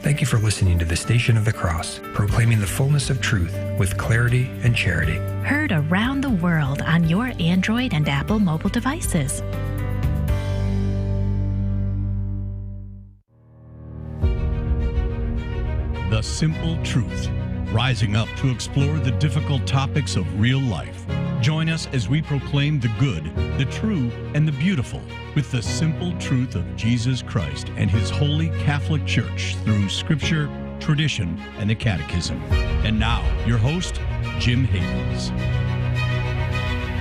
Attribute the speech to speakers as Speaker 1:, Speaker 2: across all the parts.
Speaker 1: Thank you for listening to the Station of the Cross, proclaiming the fullness of truth with clarity and charity.
Speaker 2: Heard around the world on your Android and Apple mobile devices.
Speaker 3: The Simple Truth, rising up to explore the difficult topics of real life. Join us as we proclaim the good, the true, and the beautiful with the simple truth of Jesus Christ and His Holy Catholic Church through Scripture, tradition, and the Catechism. And now, your host, Jim Havens.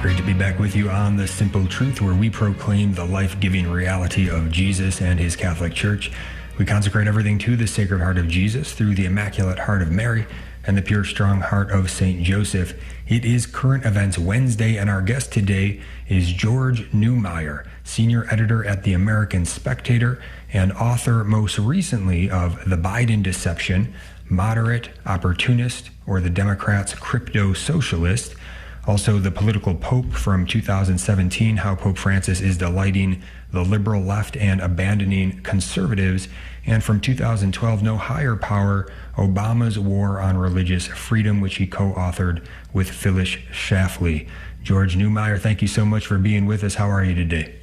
Speaker 1: Great to be back with you on The Simple Truth, where we proclaim the life-giving reality of Jesus and His Catholic Church. We consecrate everything to the Sacred Heart of Jesus through the Immaculate Heart of Mary and the pure, strong heart of St. Joseph. It is Current Events Wednesday, and our guest today is George Neumayr, senior editor at the American Spectator and author most recently of The Biden Deception, Moderate, Opportunist, or the Democrats' Crypto-Socialist. Also, The Political Pope from 2017, How Pope Francis is Delighting the Liberal Left and Abandoning Conservatives. And from 2012, No Higher Power, Obama's War on Religious Freedom, which he co-authored with Phyllis Schlafly. George Neumayr, thank you so much for being with us. How are you today?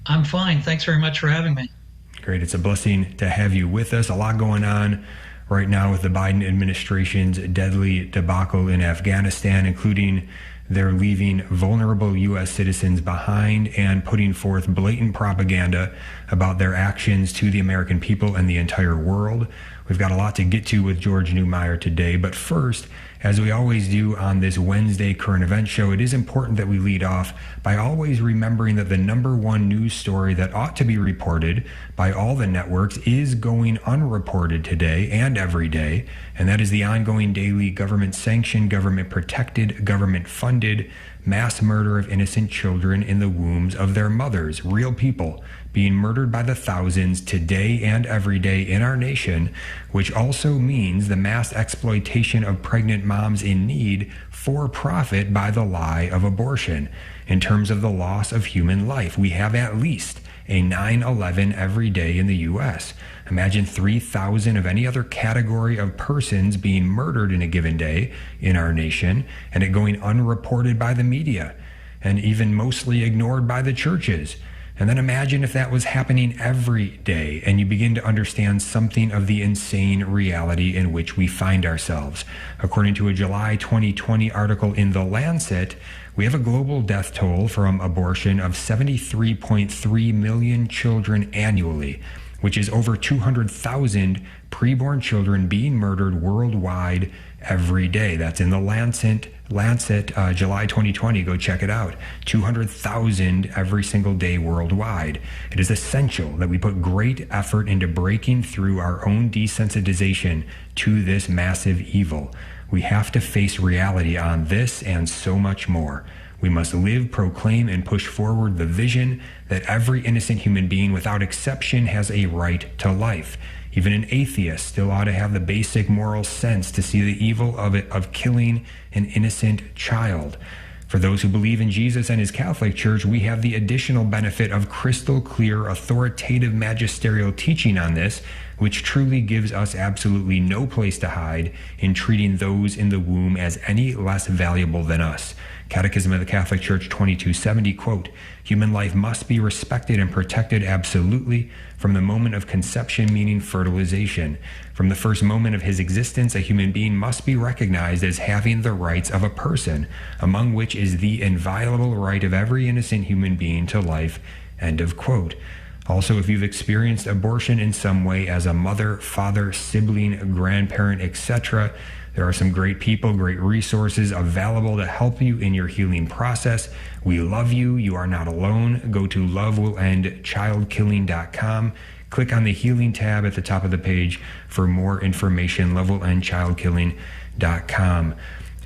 Speaker 4: I'm fine. Thanks very much for having me.
Speaker 1: Great. It's a blessing to have you with us. A lot going on right now with the Biden administration's deadly debacle in Afghanistan, including their leaving vulnerable U.S. citizens behind and putting forth blatant propaganda about their actions to the American people and the entire world. We've got a lot to get to with George Neumayr today, but first, as we always do on this Wednesday current event show, it is important that we lead off by always remembering that the number one news story that ought to be reported by all the networks is going unreported today and every day, and that is the ongoing daily government-sanctioned, government-protected, government-funded mass murder of innocent children in the wombs of their mothers, real people being murdered by the thousands today and every day in our nation, which also means the mass exploitation of pregnant moms in need for profit by the lie of abortion. In terms of the loss of human life, we have at least a 9/11 every day in the U.S. Imagine 3,000 of any other category of persons being murdered in a given day in our nation, and it going unreported by the media, and even mostly ignored by the churches. And then imagine if that was happening every day, and you begin to understand something of the insane reality in which we find ourselves. According to a July 2020 article in The Lancet, we have a global death toll from abortion of 73.3 million children annually, which is over 200,000 preborn children being murdered worldwide every day. That's in the Lancet, July 2020. Go check it out. 200,000 every single day worldwide. It is essential that we put great effort into breaking through our own desensitization to this massive evil. We have to face reality on this and so much more. We must live, proclaim, and push forward the vision that every innocent human being without exception has a right to life. Even an atheist still ought to have the basic moral sense to see the evil of killing an innocent child. For those who believe in Jesus and His Catholic Church, we have the additional benefit of crystal clear, authoritative magisterial teaching on this, which truly gives us absolutely no place to hide in treating those in the womb as any less valuable than us. Catechism of the Catholic Church 2270, quote, "Human life must be respected and protected absolutely from the moment of conception, meaning fertilization. From the first moment of his existence, a human being must be recognized as having the rights of a person, among which is the inviolable right of every innocent human being to life," end of quote. Also, if you've experienced abortion in some way as a mother, father, sibling, grandparent, etc., there are some great people, great resources available to help you in your healing process. We love you. You are not alone. Go to lovewillendchildkilling.com. Click on the healing tab at the top of the page for more information, lovewillendchildkilling.com.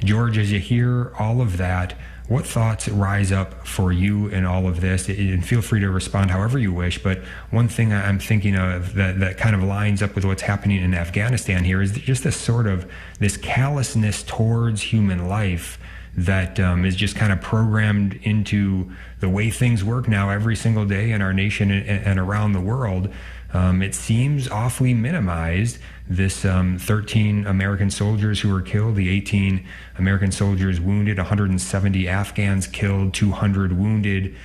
Speaker 1: George, as you hear all of that, what thoughts rise up for you in all of this? And feel free to respond however you wish, but one thing I'm thinking of that kind of lines up with what's happening in Afghanistan here is just this callousness towards human life that is just kind of programmed into the way things work now every single day in our nation and around the world. it seems awfully minimized. This 13 American soldiers who were killed, the 18 American soldiers wounded, 170 Afghans killed, 200 wounded,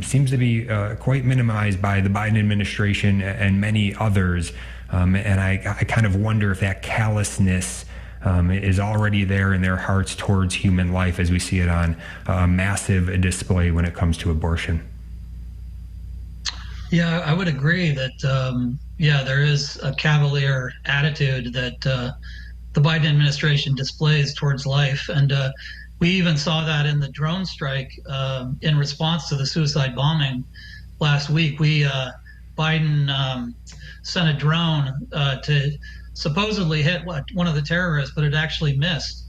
Speaker 1: seems to be quite minimized by the Biden administration and many others. And I kind of wonder if that callousness is already there in their hearts towards human life as we see it on a massive display when it comes to abortion.
Speaker 4: Yeah, I would agree that, there is a cavalier attitude that the Biden administration displays towards life. And we even saw that in the drone strike in response to the suicide bombing last week. Biden sent a drone to supposedly hit one of the terrorists, but it actually missed.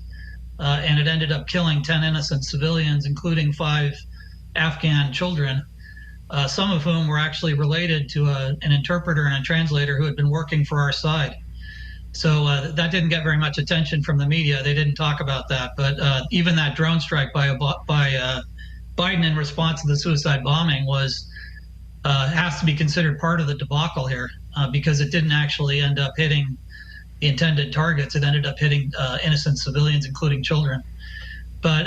Speaker 4: And it ended up killing 10 innocent civilians, including 5 Afghan children. Some of whom were actually related to an interpreter and a translator who had been working for our side. So that didn't get very much attention from the media. They didn't talk about that. But even that drone strike by Biden in response to the suicide bombing has to be considered part of the debacle here because it didn't actually end up hitting the intended targets. It ended up hitting innocent civilians, including children. But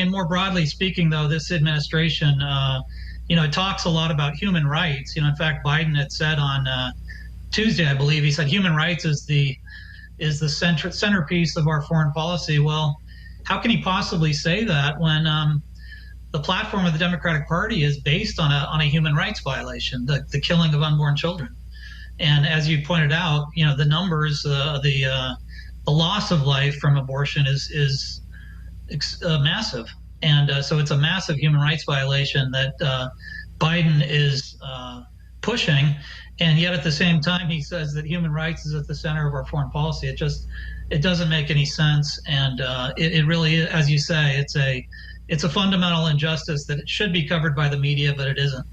Speaker 4: more broadly speaking, though, this administration it talks a lot about human rights. In fact, Biden had said on Tuesday, I believe, he said human rights is the centerpiece of our foreign policy. Well, how can he possibly say that when the platform of the Democratic Party is based on a human rights violation, the killing of unborn children? And as you pointed out, the numbers, the loss of life from abortion is massive. And so it's a massive human rights violation that Biden is pushing. And yet at the same time, he says that human rights is at the center of our foreign policy. It doesn't make any sense. And it really, as you say, it's a fundamental injustice that it should be covered by the media, but it isn't.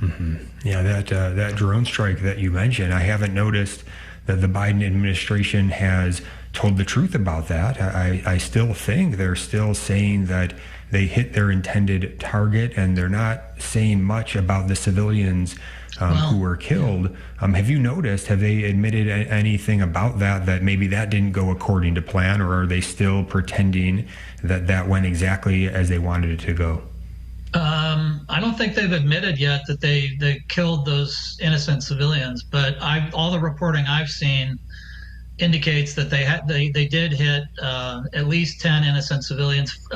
Speaker 1: Mm-hmm. Yeah, that drone strike that you mentioned, I haven't noticed that the Biden administration has told the truth about that. I still think they're still saying that they hit their intended target, and they're not saying much about the civilians who were killed. Have you noticed, have they admitted anything about that maybe that didn't go according to plan, or are they still pretending that went exactly as they wanted it to go?
Speaker 4: I don't think they've admitted yet that they killed those innocent civilians, but all the reporting I've seen indicates that they did hit at least 10 innocent civilians,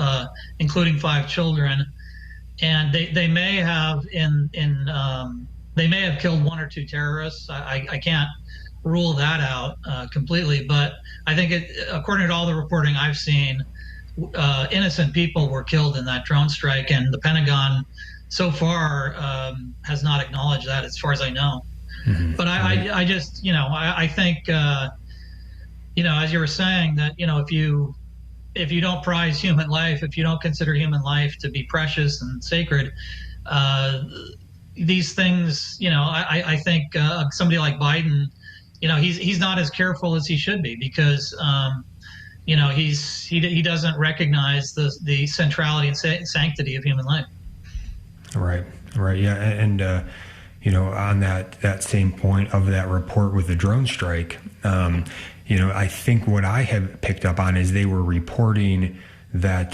Speaker 4: including 5 children, and they may have they may have killed 1 or 2 terrorists. I can't rule that out completely, but I think according to all the reporting I've seen, innocent people were killed in that drone strike, and the Pentagon so far has not acknowledged that, as far as I know. Mm-hmm. But I just I think. As you were saying, that if you don't prize human life, if you don't consider human life to be precious and sacred, these things, I think somebody like Biden, he's not as careful as he should be because he doesn't recognize the centrality and sanctity of human life. Right,
Speaker 1: yeah, and on that same point of that report with the drone strike. I think what I have picked up on is they were reporting that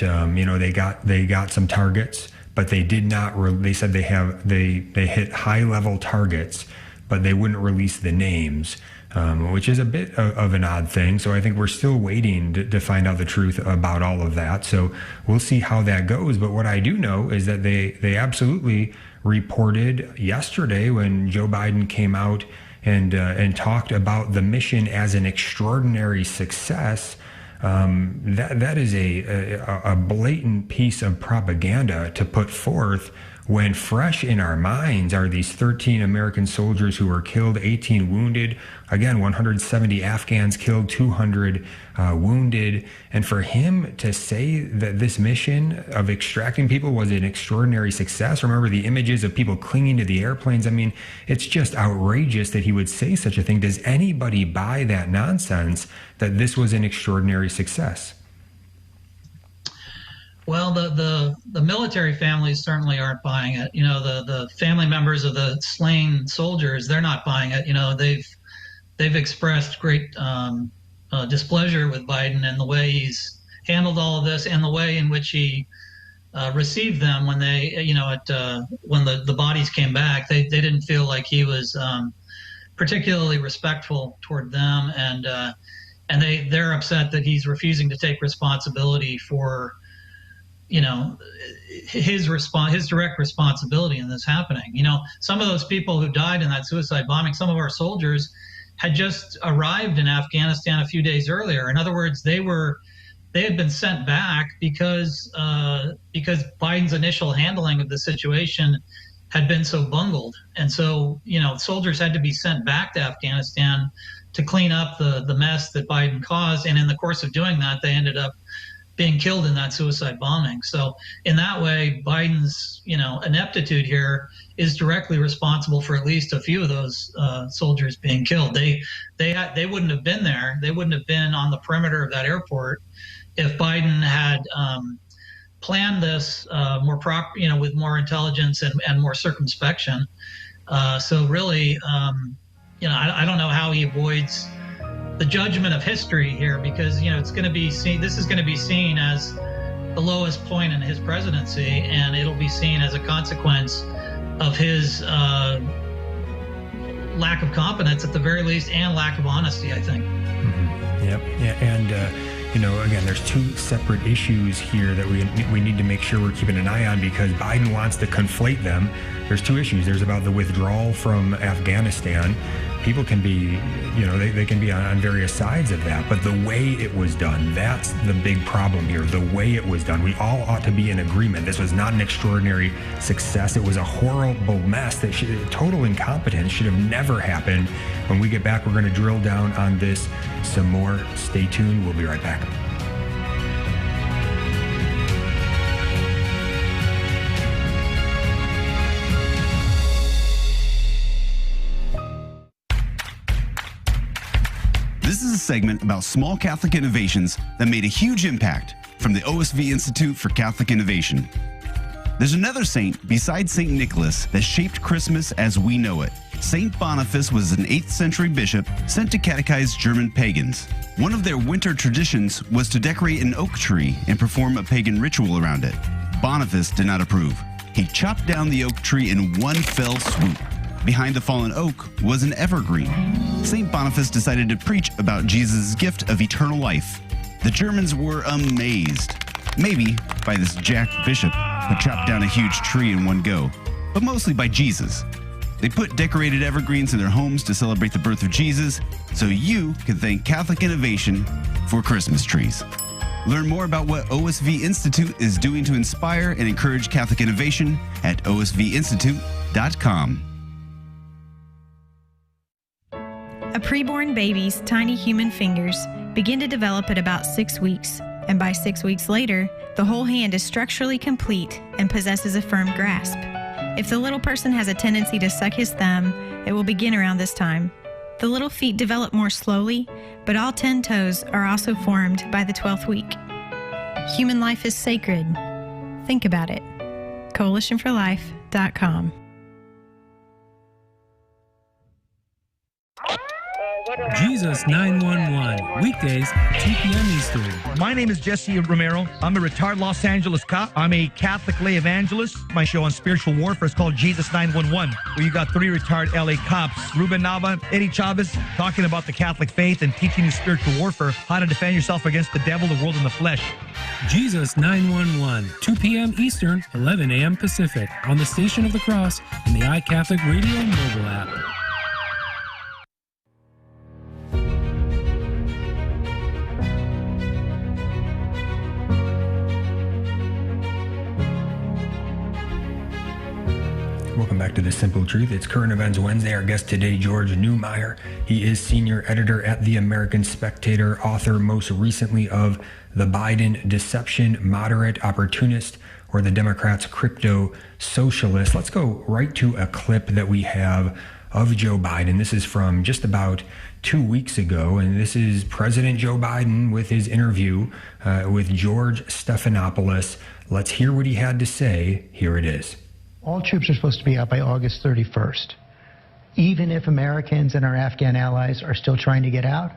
Speaker 1: they got some targets, but they did not. They said they hit high level targets, but they wouldn't release the names, which is a bit of an odd thing. So I think we're still waiting to find out the truth about all of that. So we'll see how that goes. But what I do know is that they absolutely reported yesterday when Joe Biden came out and talked about the mission as an extraordinary success. That is a blatant piece of propaganda to put forth when fresh in our minds are these 13 American soldiers who were killed, 18 wounded, again, 170 Afghans killed, 200 wounded. And for him to say that this mission of extracting people was an extraordinary success, remember the images of people clinging to the airplanes. I mean, it's just outrageous that he would say such a thing. Does anybody buy that nonsense that this was an extraordinary success?
Speaker 4: Well, the military families certainly aren't buying it. The family members of the slain soldiers, they're not buying it. They've expressed great displeasure with Biden and the way he's handled all of this and the way in which he received them when they, when the bodies came back. They didn't feel like he was particularly respectful toward them, and they're upset that he's refusing to take responsibility for his direct responsibility in this happening. Some of those people who died in that suicide bombing, some of our soldiers had just arrived in Afghanistan a few days earlier. In other words, they had been sent back because Biden's initial handling of the situation had been so bungled. And so, soldiers had to be sent back to Afghanistan to clean up the mess that Biden caused. And in the course of doing that, they ended up being killed in that suicide bombing. So in that way, Biden's, ineptitude here is directly responsible for at least a few of those soldiers being killed. They wouldn't have been there. They wouldn't have been on the perimeter of that airport if Biden had planned this with more intelligence and more circumspection. So really, I don't know how he avoids the judgment of history here, because it's going to be seen. This is going to be seen as the lowest point in his presidency, and it'll be seen as a consequence of his lack of competence at the very least, and lack of honesty, I think.
Speaker 1: Mm-hmm. Yep. Yeah. And again, there's two separate issues here that we need to make sure we're keeping an eye on, because Biden wants to conflate them. There's two issues. There's about the withdrawal from Afghanistan. People can be, they can be on various sides of that, but the way it was done, that's the big problem here. The way it was done, we all ought to be in agreement. This was not an extraordinary success. It was a horrible mess that total incompetence should have never happened. When we get back, we're going to drill down on this some more. Stay tuned. We'll be right back.
Speaker 5: This is a segment about small Catholic innovations that made a huge impact from the OSV Institute for Catholic Innovation. There's another saint besides St. Nicholas that shaped Christmas as we know it. St. Boniface was an 8th century bishop sent to catechize German pagans. One of their winter traditions was to decorate an oak tree and perform a pagan ritual around it. Boniface did not approve. He chopped down the oak tree in one fell swoop. Behind the fallen oak was an evergreen. St. Boniface decided to preach about Jesus' gift of eternal life. The Germans were amazed, maybe by this jacked bishop who chopped down a huge tree in one go, but mostly by Jesus. They put decorated evergreens in their homes to celebrate the birth of Jesus, so you can thank Catholic innovation for Christmas trees. Learn more about what OSV Institute is doing to inspire and encourage Catholic innovation at osvinstitute.com.
Speaker 6: A preborn baby's tiny human fingers begin to develop at about 6 weeks, and by 6 weeks later, the whole hand is structurally complete and possesses a firm grasp. If the little person has a tendency to suck his thumb, it will begin around this time. The little feet develop more slowly, but all 10 toes are also formed by the 12th week. Human life is sacred. Think about it. CoalitionForLife.com.
Speaker 7: Jesus 911, weekdays, 2 p.m. Eastern.
Speaker 8: My name is Jesse Romero. I'm a retired Los Angeles cop. I'm a Catholic lay evangelist. My show on spiritual warfare is called Jesus 911, where you got 3 retired LA cops, Ruben Nava, Eddie Chavez, talking about the Catholic faith and teaching you spiritual warfare, how to defend yourself against the devil, the world, and the flesh.
Speaker 7: Jesus 911, 2 p.m. Eastern, 11 a.m. Pacific, on the Station of the Cross and the iCatholic Radio mobile app.
Speaker 1: Welcome back to The Simple Truth. It's Current Events Wednesday. Our guest today, George Neumayr. He is senior editor at the American Spectator, author most recently of The Biden Deception, Moderate, Opportunist, or the Democrats' Crypto-Socialist. Let's go right to a clip that we have of Joe Biden. This is from just about 2 weeks ago, and this is President Joe Biden with his interview with George Stephanopoulos. Let's hear what he had to say. Here it is.
Speaker 9: All troops are supposed to be out by August 31st. Even if Americans and our Afghan allies are still trying to get out,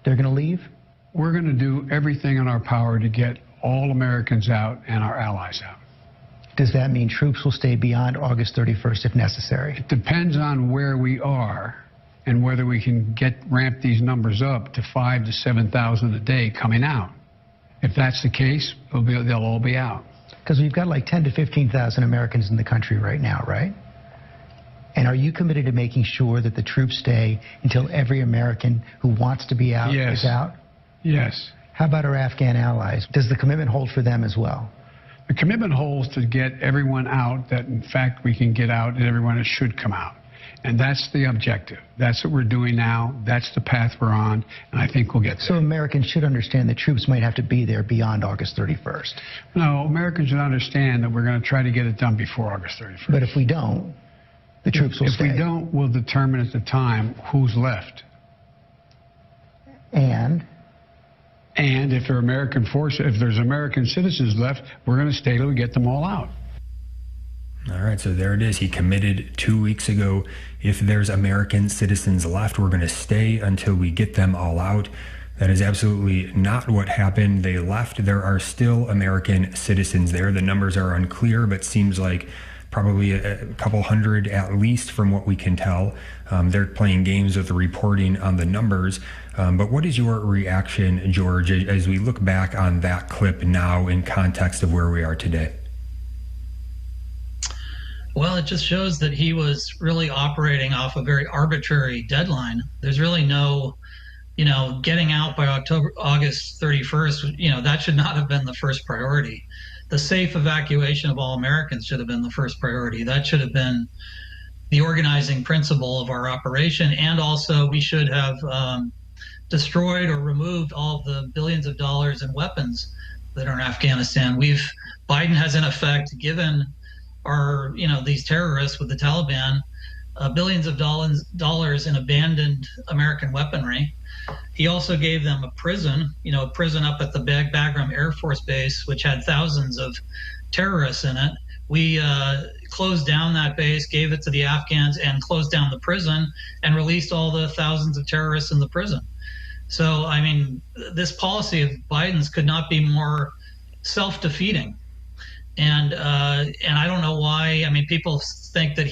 Speaker 9: they're going to leave?
Speaker 10: We're going to do everything in our power to get all Americans out and our allies out.
Speaker 9: Does that mean troops will stay beyond August 31st if necessary?
Speaker 10: It depends on where we are and whether we can ramp these numbers up to 5,000 to 7,000 a day coming out. If that's the case, they'll all be out.
Speaker 9: Because we've got like 10,000 to 15,000 Americans in the country right now, right? And are you committed to making sure that the troops stay until every American who wants to be out is out?
Speaker 10: Yes.
Speaker 9: How about our Afghan allies? Does the commitment hold for them as well?
Speaker 10: The commitment holds to get everyone out that, in fact, we can get out and everyone that should come out. And that's the objective. That's what we're doing now. That's the path we're on, and I think we'll get there.
Speaker 9: So Americans should understand that troops might have to be there beyond August 31st.
Speaker 10: No, Americans should understand that we're going to try to get it done before August 31st.
Speaker 9: But if we don't, the troops will stay.
Speaker 10: If we don't, we'll determine at the time who's left.
Speaker 9: And
Speaker 10: if there are if there's American citizens left, we're going to stay till we get them all out.
Speaker 1: All right, so there it is. He committed 2 weeks ago. If there's American citizens left, we're going to stay until we get them all out. That is absolutely not what happened. They left. There are still American citizens there. The numbers are unclear, but seems like probably a couple hundred at least from what we can tell. They're playing games with the reporting on the numbers. But what is your reaction, George, as we look back on that clip now in context of where we are today?
Speaker 4: Well, it just shows that he was really operating off a very arbitrary deadline. There's really no, getting out by August 31st, that should not have been the first priority. The safe evacuation of all Americans should have been the first priority. That should have been the organizing principle of our operation. And also we should have destroyed or removed all of the billions of dollars in weapons that are in Afghanistan. Biden has in effect given these terrorists with the Taliban billions of dollars in abandoned American weaponry. He also gave them a prison up at the Bagram Air Force Base, which had thousands of terrorists in it. We closed down that base, gave it to the Afghans, and closed down the prison and released all the thousands of terrorists in the prison. So, this policy of Biden's could not be more self-defeating. And I don't know why. People think that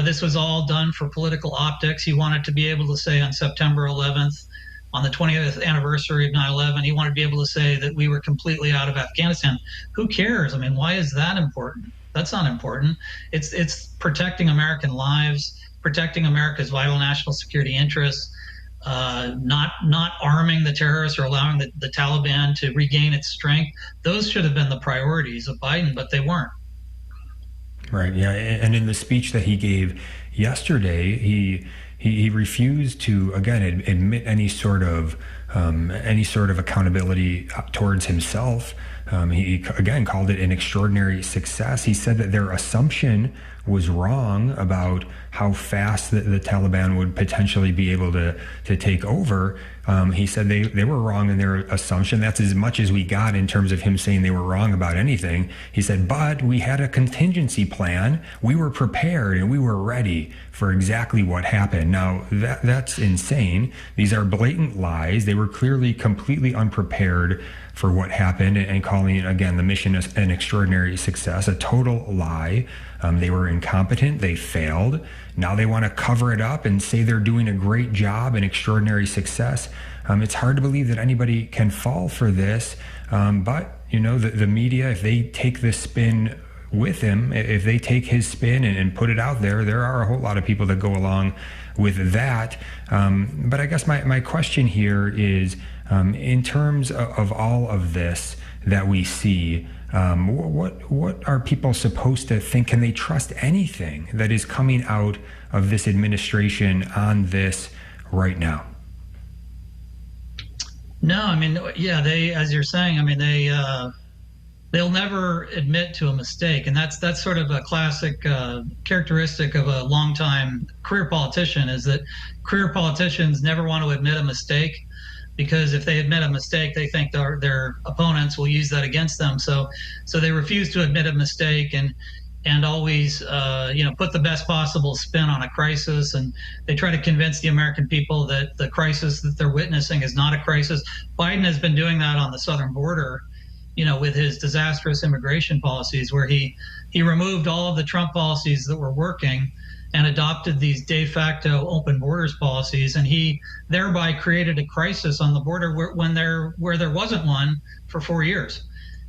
Speaker 4: this was all done for political optics. He wanted to be able to say on September 11th, on the 20th anniversary of 9/11, he wanted to be able to say that we were completely out of Afghanistan. Who cares? Why is that important? That's not important. It's protecting American lives, protecting America's vital national security interests, not arming the terrorists or allowing the Taliban to regain its strength. Those should have been the priorities of Biden, but they weren't. Right.
Speaker 1: Yeah. And in the speech that he gave yesterday, he refused to again admit any sort of accountability towards himself. He again called it an extraordinary success. He said that their assumption was wrong about how fast the Taliban would potentially be able to take over. He said they were wrong in their assumption. That's as much as we got in terms of him saying they were wrong about anything. He said, but we had a contingency plan. We were prepared and we were ready for exactly what happened. Now, that's insane. These are blatant lies. They were clearly completely unprepared for what happened, and calling it, again, the mission an extraordinary success, a total lie. They were incompetent. They failed. Now they want to cover it up and say they're doing a great job, an extraordinary success. It's hard to believe that anybody can fall for this. But, the media, if they take this spin with him, if they take his spin and put it out there are a whole lot of people that go along with that. But I guess my question here is, in terms of all of this that we see, what are people supposed to think? Can they trust anything that is coming out of this administration on this right now? No, they, as you're saying,
Speaker 4: they'll never admit to a mistake. And that's sort of a classic characteristic of a longtime career politician, is that career politicians never want to admit a mistake, because if they admit a mistake, they think their opponents will use that against them. So they refuse to admit a mistake and always put the best possible spin on a crisis, and they try to convince the American people that the crisis that they're witnessing is not a crisis. Biden has been doing that on the southern border, with his disastrous immigration policies, where he removed all of the Trump policies that were working and adopted these de facto open borders policies, and he thereby created a crisis on the border where there wasn't one for 4 years.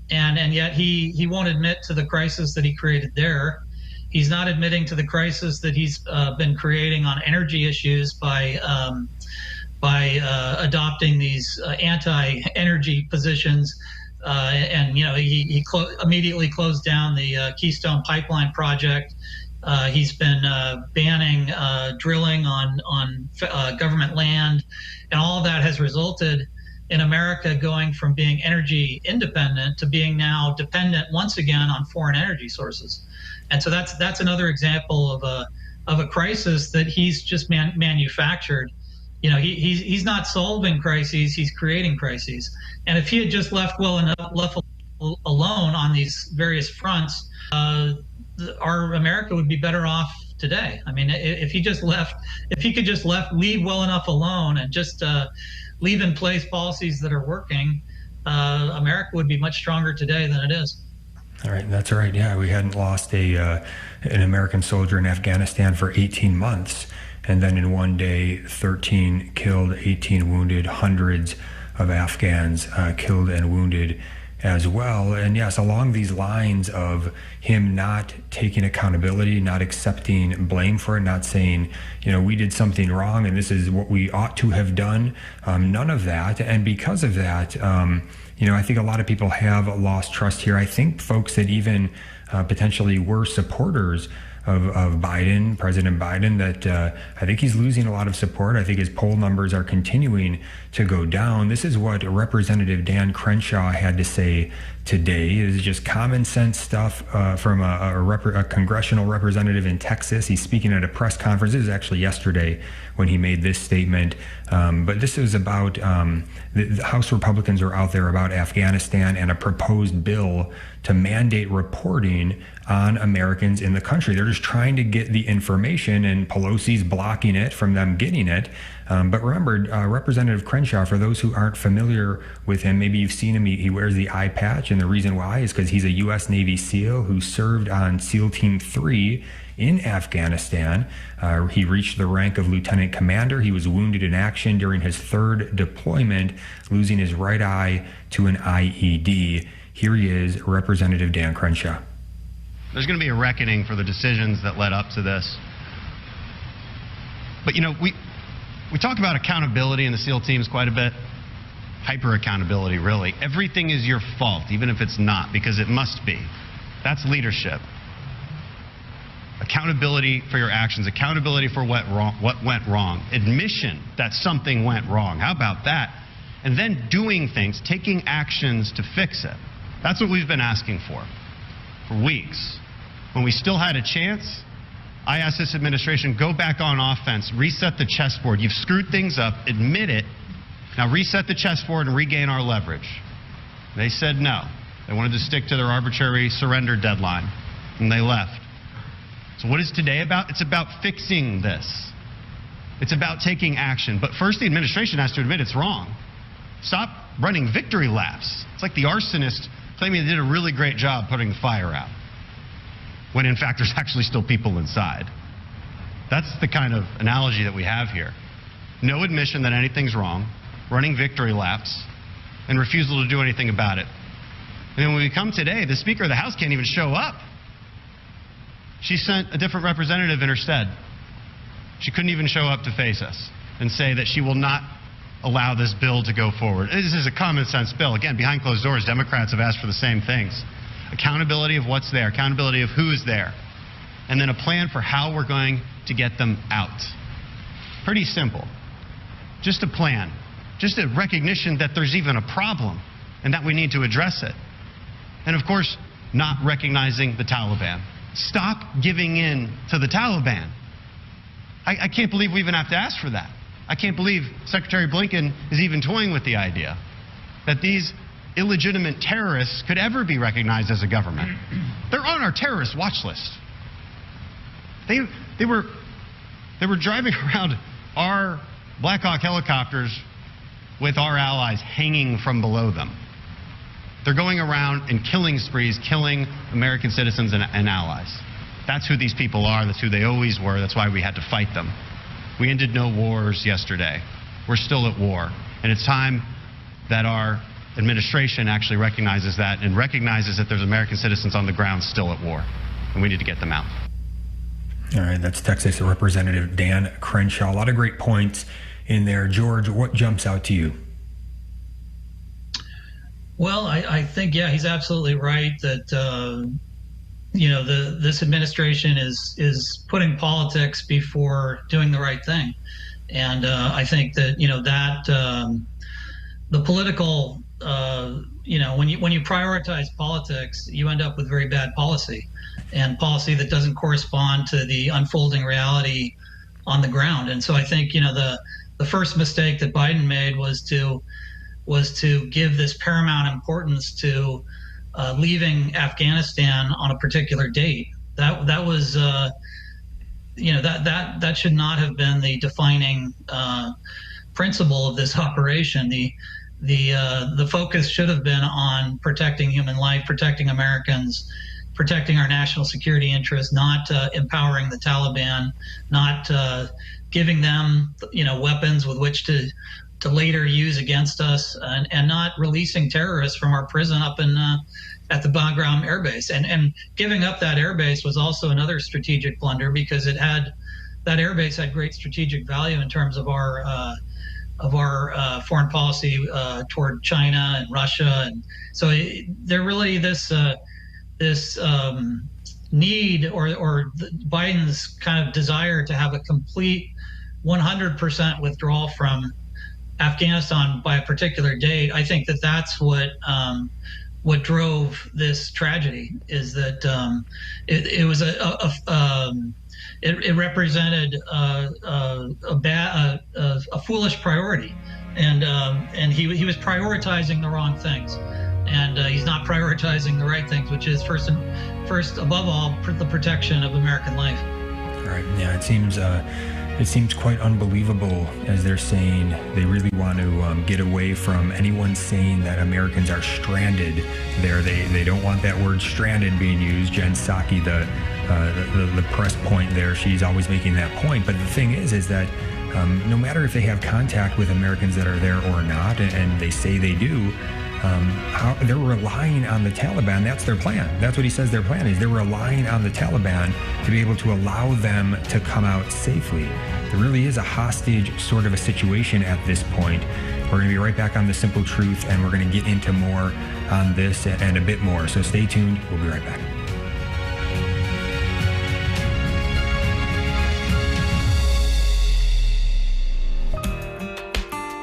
Speaker 4: And yet he won't admit to the crisis that he created there. He's not admitting to the crisis that he's been creating on energy issues by adopting these anti-energy positions. He immediately closed down the Keystone Pipeline project. He's been banning drilling on government land, and all of that has resulted in America going from being energy independent to being now dependent once again on foreign energy sources. And so that's another example of a crisis that he's just manufactured. He's not solving crises, he's creating crises. And if he had just left alone on these various fronts, our America would be better off today. I mean, if he could just leave well enough alone and just leave in place policies that are working, America would be much stronger today than it is.
Speaker 1: All right, that's right. Yeah, we hadn't lost an American soldier in Afghanistan for 18 months. And then in one day, 13 killed, 18 wounded, hundreds of Afghans killed and wounded as well. And yes, along these lines of him not taking accountability, not accepting blame for it, not saying, we did something wrong and this is what we ought to have done, none of that. And because of that, I think a lot of people have lost trust here. I think folks that even potentially were supporters of Biden, President Biden, that I think he's losing a lot of support. I think his poll numbers are continuing to go down. This is what Representative Dan Crenshaw had to say today. It is just common sense stuff from a congressional representative in Texas. He's speaking at a press conference. This is actually yesterday when he made this statement. But this is about the House Republicans are out there about Afghanistan and a proposed bill to mandate reporting on Americans in the country. They're just trying to get the information, and Pelosi's blocking it from them getting it. But remember, Representative Crenshaw, for those who aren't familiar with him, maybe you've seen him, he wears the eye patch, and the reason why is because he's a U.S. Navy SEAL who served on SEAL Team 3 in Afghanistan. He reached the rank of lieutenant commander. He was wounded in action during his third deployment, losing his right eye to an IED. Here he is, Representative Dan Crenshaw.
Speaker 11: There's going to be a reckoning for the decisions that led up to this. But we talk about accountability in the SEAL teams quite a bit. Hyper accountability, really. Everything is your fault, even if it's not, because it must be. That's leadership. Accountability for your actions, accountability for what went wrong, admission that something went wrong. How about that? And then doing things, taking actions to fix it. That's what we've been asking for weeks. When we still had a chance, I asked this administration, go back on offense, reset the chessboard. You've screwed things up, admit it. Now reset the chessboard and regain our leverage. They said no. They wanted to stick to their arbitrary surrender deadline, and they left. So what is today about? It's about fixing this. It's about taking action. But first, the administration has to admit it's wrong. Stop running victory laps. It's like the arsonist claiming they did a really great job putting the fire out, when in fact there's actually still people inside. That's the kind of analogy that we have here. No admission that anything's wrong, running victory laps, and refusal to do anything about it. And when we come today, the Speaker of the House can't even show up. She sent a different representative in her stead. She couldn't even show up to face us and say that she will not allow this bill to go forward. This is a common sense bill. Again, behind closed doors, Democrats have asked for the same things. Accountability of what's there, accountability of who is there, and then a plan for how we're going to get them out. Pretty simple. Just a plan. Just a recognition that there's even a problem and that we need to address it. And of course, not recognizing the Taliban. Stop giving in to the Taliban. I can't believe we even have to ask for that. I can't believe Secretary Blinken is even toying with the idea that these illegitimate terrorists could ever be recognized as a government. They're on our terrorist watch list. They were driving around our Black Hawk helicopters with our allies hanging from below them. They're going around in killing sprees, killing American citizens and allies. That's who these people are. That's who they always were. That's why we had to fight them. We ended no wars yesterday. We're still at war. And it's time that our administration actually recognizes that and recognizes that there's American citizens on the ground still at war. And we need to get them out.
Speaker 1: All right, that's Texas Representative Dan Crenshaw. A lot of great points in there. George, what jumps out to you?
Speaker 4: Well, I think, yeah, he's absolutely right that, this administration is putting politics before doing the right thing. And I think that, the political, when you prioritize politics, you end up with very bad policy, and policy that doesn't correspond to the unfolding reality on the ground. And so I think, the first mistake that Biden made was to give this paramount importance to leaving Afghanistan on a particular date. That was, that should not have been the defining principle of this operation. The focus should have been on protecting human life, protecting Americans, protecting our national security interests, not empowering the Taliban, not giving them, weapons with which to later use against us, and not releasing terrorists from our prison up in at the Bagram Air Base. And giving up that air base was also another strategic blunder, because that air base had great strategic value in terms of our foreign policy toward China and Russia. And so there really this need or Biden's kind of desire to have a complete 100% withdrawal from Afghanistan by a particular date. I think that's what drove this tragedy, is that it was it represented a foolish priority, and he was prioritizing the wrong things, and he's not prioritizing the right things, which is first above all the protection of American life.
Speaker 1: Right. Yeah. It seems quite unbelievable, as they're saying they really want to get away from anyone saying that Americans are stranded there. They don't want that word stranded being used. Jen Psaki, the press point there, she's always making that point. But the thing is that no matter if they have contact with Americans that are there or not, and they say they do, they're relying on the Taliban. That's their plan. That's what he says their plan is. They're relying on the Taliban to be able to allow them to come out safely. There really is a hostage sort of a situation at this point. We're going to be right back on The Simple Truth, and we're going to get into more on this and a bit more. So stay tuned. We'll be right back.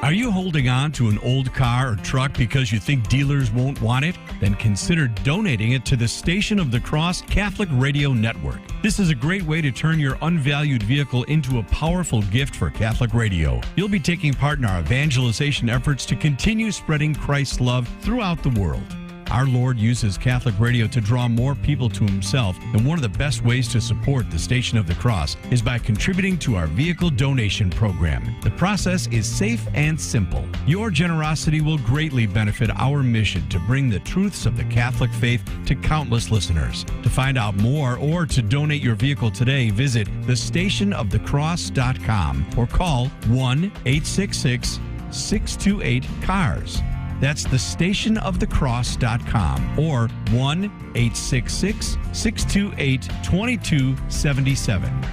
Speaker 3: Are you holding on to an old car or truck because you think dealers won't want it? Then consider donating it to the Station of the Cross Catholic Radio Network. This is a great way to turn your unvalued vehicle into a powerful gift for Catholic radio. You'll be taking part in our evangelization efforts to continue spreading Christ's love throughout the world. Our Lord uses Catholic radio to draw more people to himself, and one of the best ways to support the Station of the Cross is by contributing to our vehicle donation program. The process is safe and simple. Your generosity will greatly benefit our mission to bring the truths of the Catholic faith to countless listeners. To find out more or to donate your vehicle today, visit thestationofthecross.com or call 1-866-628-CARS. That's thestationofthecross.com or 1-866-628-2277.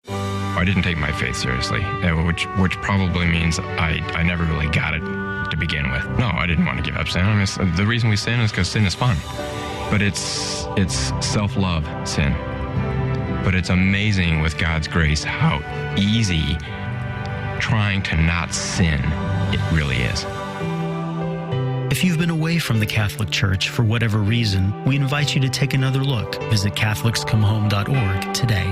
Speaker 12: I didn't take my faith seriously, which probably means I never really got it to begin with. No, I didn't want to give up sin. I mean, the reason we sin is because sin is fun. But it's self-love sin. But it's amazing with God's grace how easy trying to not sin it really is.
Speaker 13: If you've been away from the Catholic Church for whatever reason, we invite you to take another look. Visit CatholicsComeHome.org today.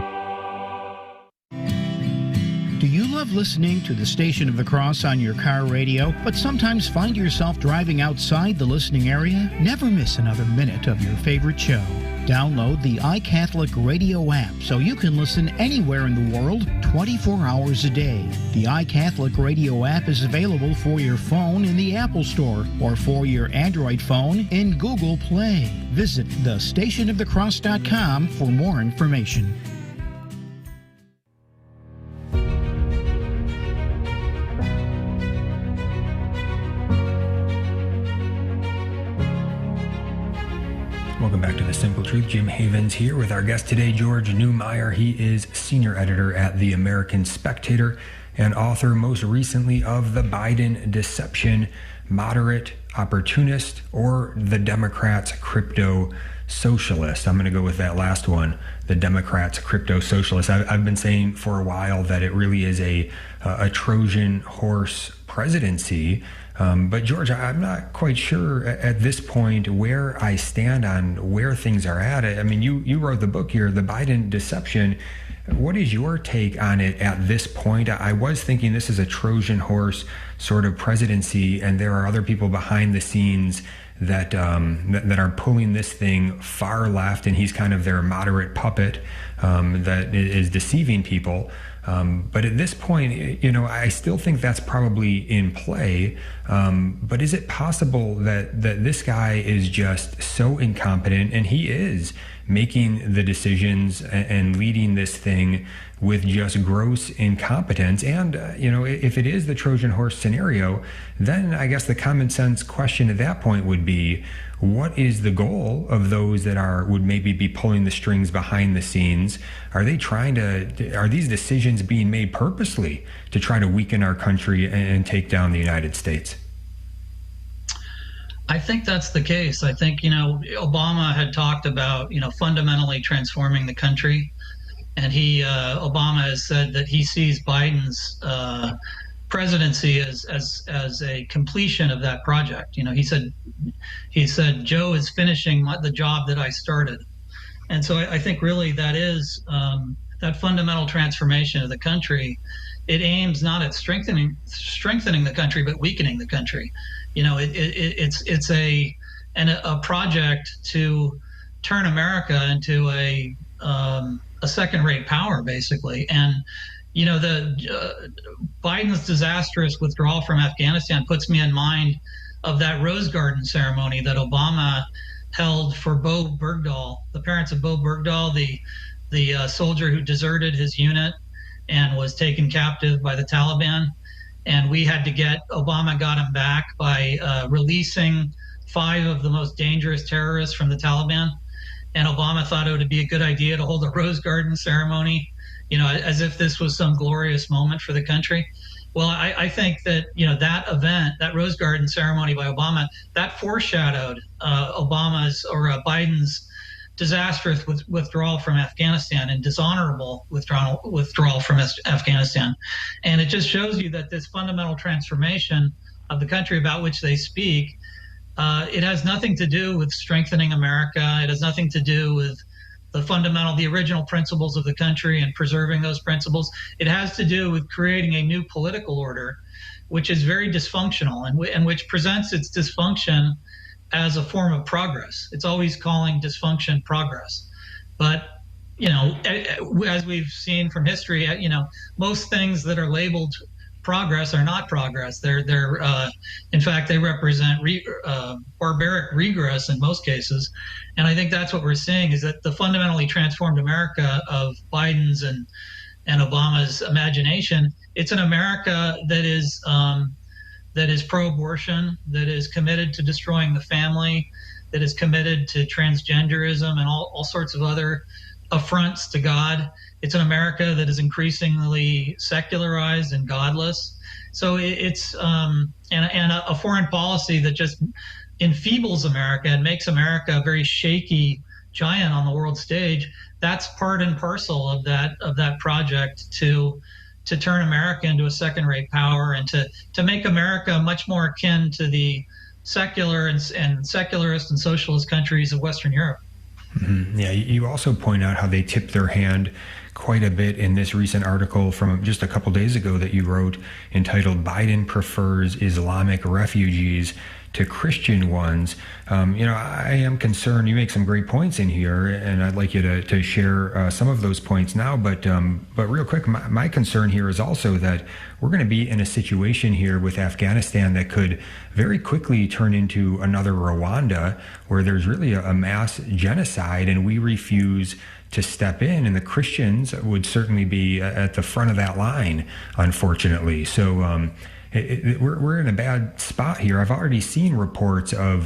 Speaker 14: Do you love listening to the Station of the Cross on your car radio, but sometimes find yourself driving outside the listening area? Never miss another minute of your favorite show. Download the iCatholic Radio app so you can listen anywhere in the world 24 hours a day. The iCatholic Radio app is available for your phone in the Apple Store or for your Android phone in Google Play. Visit thestationofthecross.com for more information.
Speaker 1: Welcome back to The Simple Truth. Jim Havens here with our guest today, George Neumayr. He is senior editor at the American Spectator and author most recently of The Biden Deception, Moderate, Opportunist, or the Democrats' Crypto-Socialist. I'm going to go with that last one, the Democrats' Crypto-Socialist. I've been saying for a while that it really is a Trojan horse presidency. But George, I'm not quite sure at this point where I stand on where things are at. I mean, you wrote the book here, The Biden Deception. What is your take on it at this point? I was thinking this is a Trojan horse sort of presidency, and there are other people behind the scenes that are pulling this thing far left, and he's kind of their moderate puppet that is deceiving people. But at this point, I still think that's probably in play. But is it possible that this guy is just so incompetent, and he is making the decisions and leading this thing with just gross incompetence? And, if it is the Trojan horse scenario, then I guess the common sense question at that point would be, what is the goal of those that would maybe be pulling the strings behind the scenes? Are these decisions being made purposely to try to weaken our country and take down the United States?
Speaker 4: I think that's the case. I think, Obama had talked about, fundamentally transforming the country. And Obama has said that he sees Biden's presidency as a completion of that project. He said Joe is finishing the job that I started. And so I think really that is that fundamental transformation of the country. It aims not at strengthening the country, but weakening the country. It's a project to turn America into a second-rate power, basically. And Biden's disastrous withdrawal from Afghanistan puts me in mind of that Rose Garden ceremony that Obama held for Bo Bergdahl, the parents of Bo Bergdahl, the soldier who deserted his unit and was taken captive by the Taliban. And Obama got him back by releasing 5 of the most dangerous terrorists from the Taliban. And Obama thought it would be a good idea to hold a Rose Garden ceremony, as if this was some glorious moment for the country. Well, I think that, that event, that Rose Garden ceremony by Obama, that foreshadowed Biden's disastrous withdrawal from Afghanistan and dishonorable withdrawal from Afghanistan. And it just shows you that this fundamental transformation of the country about which they speak, it has nothing to do with strengthening America. It has nothing to do with the original principles of the country and preserving those principles. It has to do with creating a new political order, which is very dysfunctional and which presents its dysfunction as a form of progress. It's always calling dysfunction progress. But, as we've seen from history, most things that are labeled progress are not progress. They're in fact, they represent barbaric regress in most cases. And I think that's what we're seeing, is that the fundamentally transformed America of Biden's and Obama's imagination, it's an America that is pro-abortion, that is committed to destroying the family, that is committed to transgenderism and all sorts of other affronts to God. It's an America that is increasingly secularized and godless. So it's a foreign policy that just enfeebles America and makes America a very shaky giant on the world stage. That's part and parcel of that project to turn America into a second-rate power and to make America much more akin to the secular and secularist and socialist countries of Western Europe.
Speaker 1: Mm-hmm. Yeah, you also point out how they tip their hand quite a bit in this recent article from just a couple days ago that you wrote entitled "Biden Prefers Islamic Refugees to Christian Ones." I am concerned. You make some great points in here, and I'd like you to share some of those points now. But real quick, my concern here is also that we're going to be in a situation here with Afghanistan that could very quickly turn into another Rwanda, where there's really a mass genocide, and we refuse to step in, and the Christians would certainly be at the front of that line, unfortunately. So we're in a bad spot here. I've already seen reports of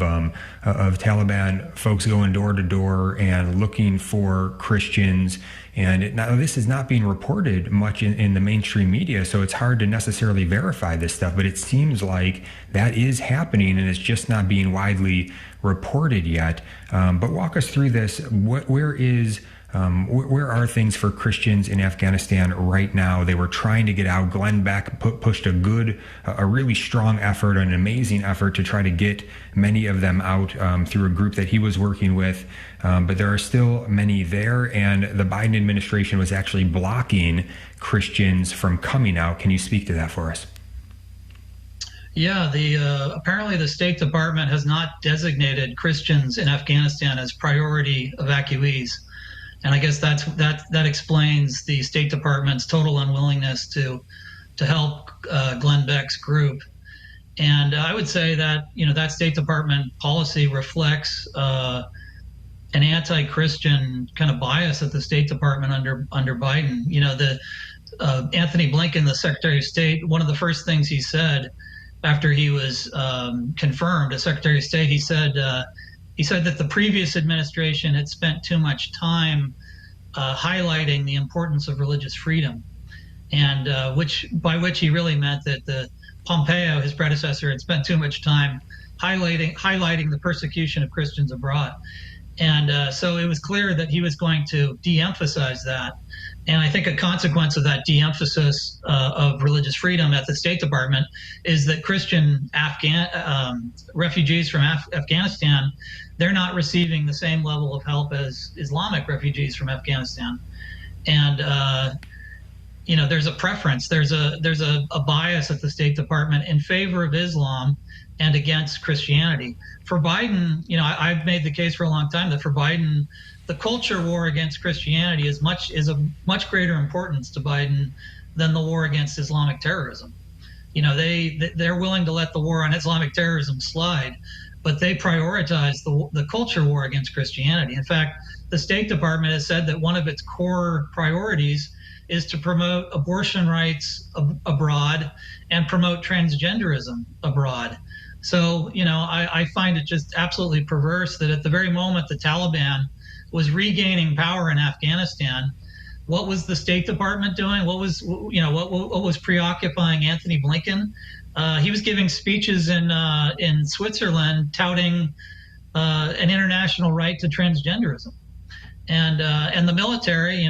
Speaker 1: Taliban folks going door to door and looking for Christians, and now this is not being reported much in the mainstream media, so it's hard to necessarily verify this stuff, but it seems like that is happening, and it's just not being widely reported yet. But walk us through this. Where are things for Christians in Afghanistan right now? They were trying to get out. Glenn Beck pushed a really strong effort, an amazing effort to try to get many of them out through a group that he was working with. But there are still many there, and the Biden administration was actually blocking Christians from coming out. Can you speak to that for us?
Speaker 4: Yeah, apparently the State Department has not designated Christians in Afghanistan as priority evacuees. And I guess that explains the State Department's total unwillingness to help Glenn Beck's group. And I would say that that State Department policy reflects an anti-Christian kind of bias at the State Department under Biden. Anthony Blinken, the Secretary of State, one of the first things he said after he was confirmed as Secretary of State, he said that the previous administration had spent too much time highlighting the importance of religious freedom, and by which he really meant that the Pompeo, his predecessor, had spent too much time highlighting the persecution of Christians abroad. And so it was clear that he was going to de-emphasize that. And I think a consequence of that de-emphasis of religious freedom at the State Department is that Christian refugees from Afghanistan, they're not receiving the same level of help as Islamic refugees from Afghanistan. And there's a preference, there's a bias at the State Department in favor of Islam and against Christianity. For Biden, I've made the case for a long time that for Biden, the culture war against Christianity is of much greater importance to Biden than the war against Islamic terrorism. They're willing to let the war on Islamic terrorism slide, but they prioritize the culture war against Christianity. In fact, the State Department has said that one of its core priorities is to promote abortion rights abroad and promote transgenderism abroad. So, I find it just absolutely perverse that at the very moment the Taliban was regaining power in Afghanistan, what was the State Department doing? What was preoccupying Anthony Blinken? He was giving speeches in Switzerland touting an international right to transgenderism. And the military,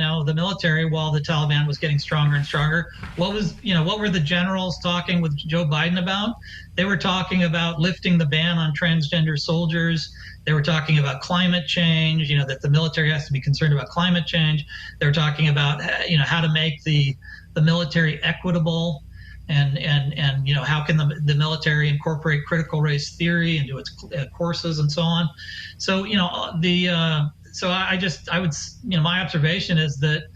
Speaker 4: while the Taliban was getting stronger and stronger, what were the generals talking with Joe Biden about? They were talking about lifting the ban on transgender soldiers. They were talking about climate change, that the military has to be concerned about climate change. They were talking about, how to make the military equitable, and how can the military incorporate critical race theory into its courses and so on. So my observation is that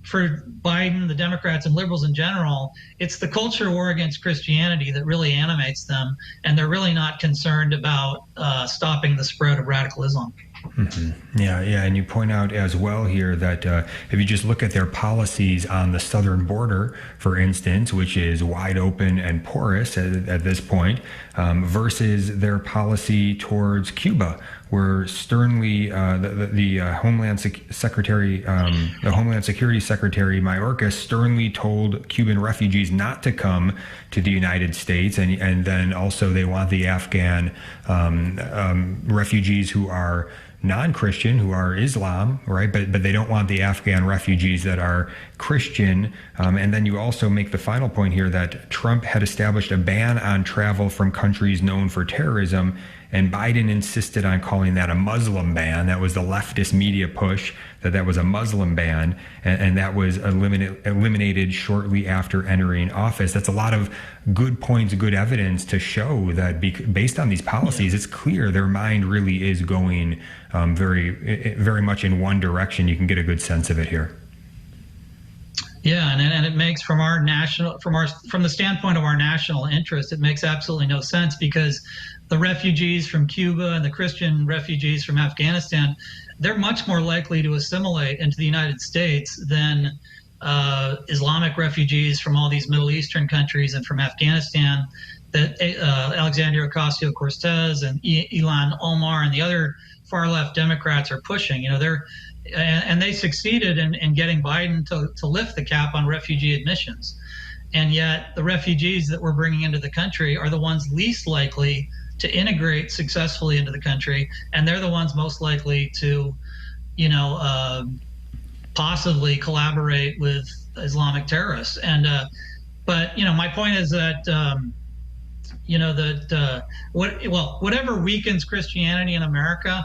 Speaker 4: for Biden, the Democrats, and liberals in general, it's the culture war against Christianity that really animates them, and they're really not concerned about stopping the spread of radical Islam.
Speaker 1: Mm-hmm. Yeah, and you point out as well here that if you just look at their policies on the southern border, for instance, which is wide open and porous at this point, versus their policy towards Cuba, where sternly the Homeland Secretary, the Homeland Security Secretary Mayorkas sternly told Cuban refugees not to come to the United States, and then also they want the Afghan refugees who are non-Christian, who are Islam, right? But they don't want the Afghan refugees that are Christian. And then you also make the final point here that Trump had established a ban on travel from countries known for terrorism, and Biden insisted on calling that a Muslim ban. That was the leftist media push, that was a Muslim ban, and that was eliminated shortly after entering office. That's a lot of good points, good evidence to show that based on these policies, it's clear their mind really is going very much in one direction. You can get a good sense of it here.
Speaker 4: Yeah, and it makes from the standpoint of our national interest, it makes absolutely no sense, because the refugees from Cuba and the Christian refugees from Afghanistan, they're much more likely to assimilate into the United States than Islamic refugees from all these Middle Eastern countries and from Afghanistan that Alexandria Ocasio-Cortez and Ilhan Omar and the other far left Democrats are pushing. And they succeeded in getting Biden to lift the cap on refugee admissions. And yet the refugees that we're bringing into the country are the ones least likely to integrate successfully into the country. And they're the ones most likely to, possibly collaborate with Islamic terrorists. And, but my point is that, whatever weakens Christianity in America,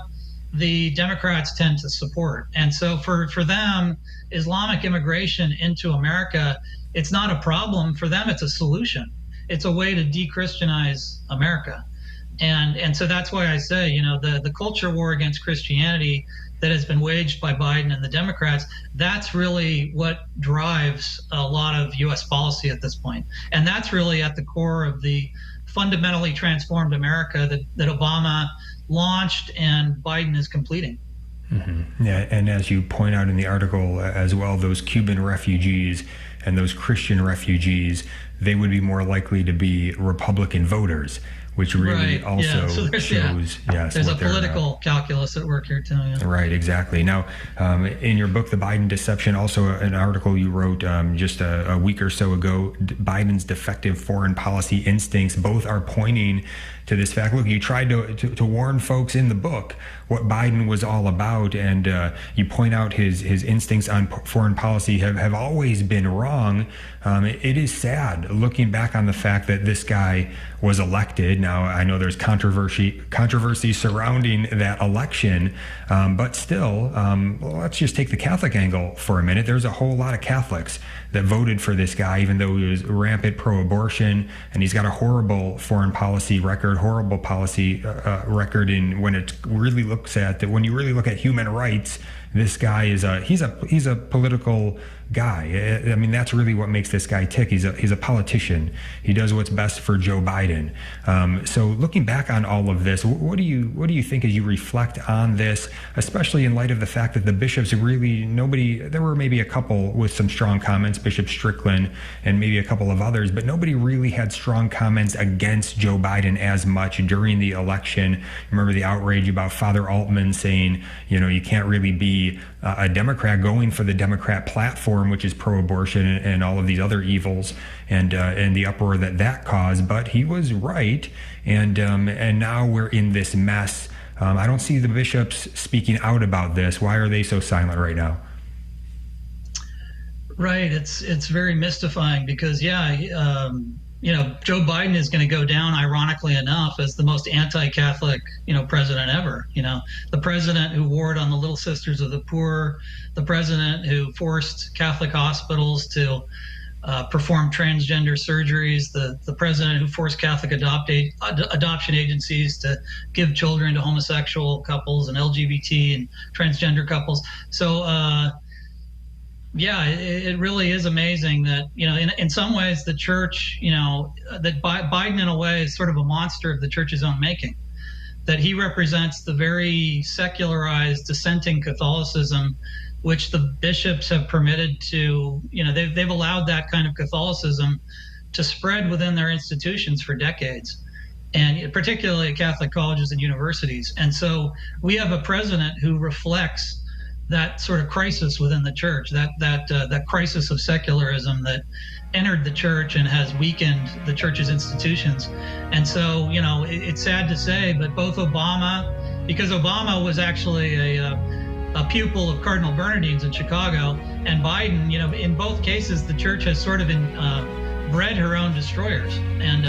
Speaker 4: the Democrats tend to support. And so for them, Islamic immigration into America, it's not a problem. For them, it's a solution. It's a way to de-Christianize America. And so that's why I say, the culture war against Christianity that has been waged by Biden and the Democrats, that's really what drives a lot of U.S. policy at this point. And that's really at the core of the fundamentally transformed America that Obama launched and Biden is completing.
Speaker 1: Mm-hmm. Yeah, and as you point out in the article as well, those Cuban refugees and those Christian refugees, they would be more likely to be Republican voters, which really also shows,
Speaker 4: there's a political calculus at work here too. Yeah.
Speaker 1: Right, exactly. Now, in your book, The Biden Deception, also an article you wrote just a week or so ago, Biden's defective foreign policy instincts, both are pointing to this fact. Look, you tried to warn folks in the book what Biden was all about, and you point out his instincts on foreign policy have always been wrong. It is sad looking back on the fact that this guy was elected. Now, I know there's controversy surrounding that election, but still, let's just take the Catholic angle for a minute. There's a whole lot of Catholics that voted for this guy, even though he was rampant pro-abortion, and he's got a horrible foreign policy record, horrible policy record in when it really looks at that. When you really look at human rights, this guy is he's a political guy. I mean, that's really what makes this guy tick. He's a politician. He does what's best for Joe Biden. So looking back on all of this, what do you think as you reflect on this, especially in light of the fact that the bishops really there were maybe a couple with some strong comments, Bishop Strickland and maybe a couple of others, but nobody really had strong comments against Joe Biden as much during the election. Remember the outrage about Father Altman saying, you can't really be a Democrat going for the Democrat platform, which is pro-abortion and all of these other evils, and the uproar that caused. But he was right, and now we're in this mess. I don't see the bishops speaking out about this. Why are they so silent right now?
Speaker 4: Right, it's very mystifying because Joe Biden is going to go down, ironically enough, as the most anti-Catholic, president ever. The president who warred on the Little Sisters of the Poor, the president who forced Catholic hospitals to perform transgender surgeries, the president who forced Catholic adoption agencies to give children to homosexual couples and LGBT and transgender couples. So, it really is amazing that, in some ways the church, that Biden in a way is sort of a monster of the church's own making, that he represents the very secularized dissenting Catholicism, which the bishops have permitted to, they've allowed that kind of Catholicism to spread within their institutions for decades. and particularly at Catholic colleges and universities. And so we have a president who reflects that sort of crisis within the church, that crisis of secularism that entered the church and has weakened the church's institutions. And so, it's sad to say, but both Obama, because Obama was actually a pupil of Cardinal Bernardin's in Chicago, and Biden, in both cases, the church has sort of bred her own destroyers, and